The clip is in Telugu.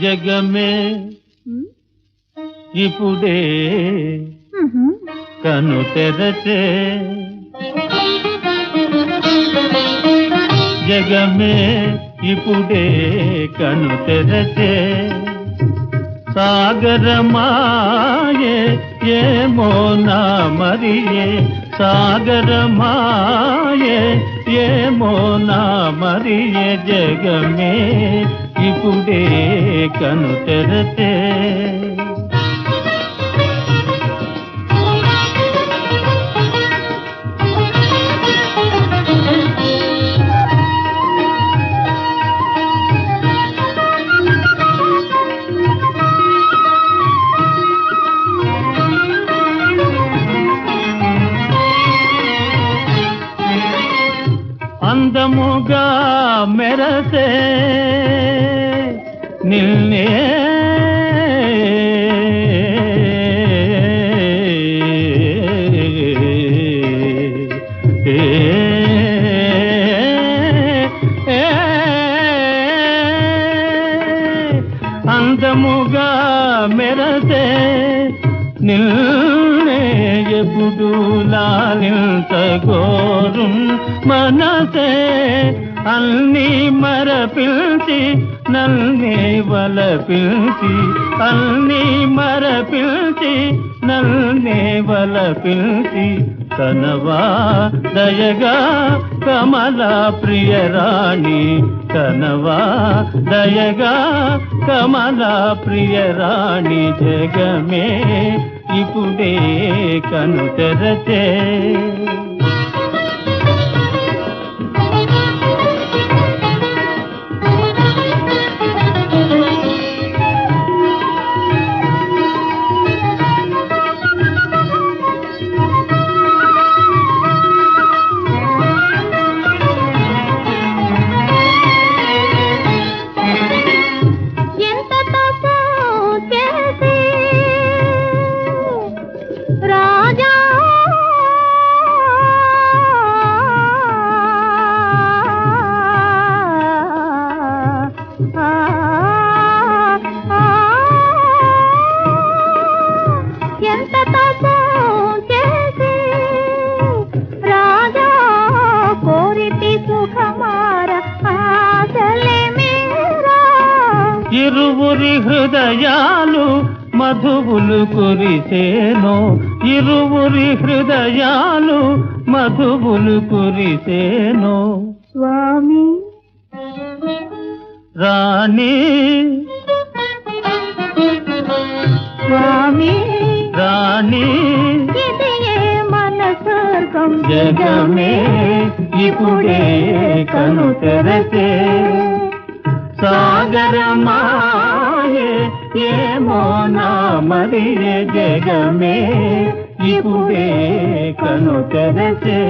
జగమే ఇప్పుడే కను తెరచే జగమే ఇప్పుడే కను తెరచే సాగరమాయే ఏమో నా మరియే సాగరమాయే ఏమో నా మరియే జగమే ఇప్పుడే కను తెరచే అందముగా మెరసే నిన్నే అందముగా మెరసే నిన్నే ఎప్పుడు లాలించగోరు మనసే అన్ని మరపిల్చి నన్నే వలపిల్చి అన్ని మరపిల్చి నన్నే వలపిల్చి కనవా దయగా కమలా ప్రియరాణి కనవా దయగా కమలా ప్రియరాణి జగమే ఇప్పుడే కను తెరచే ఇరువురి హృదయాలు మధువులు కురిసేనో ఇరువురి హృదయాలు మధువులు కురిసేనో స్వామి రాణి స్వామి రాణి ఇదియే మన స్వర్గం జగమే ఇప్పుడే కను తెరచే సాగరమాయే ఏమో నా మరియే జగమే ఇప్పుడే కను తెరచే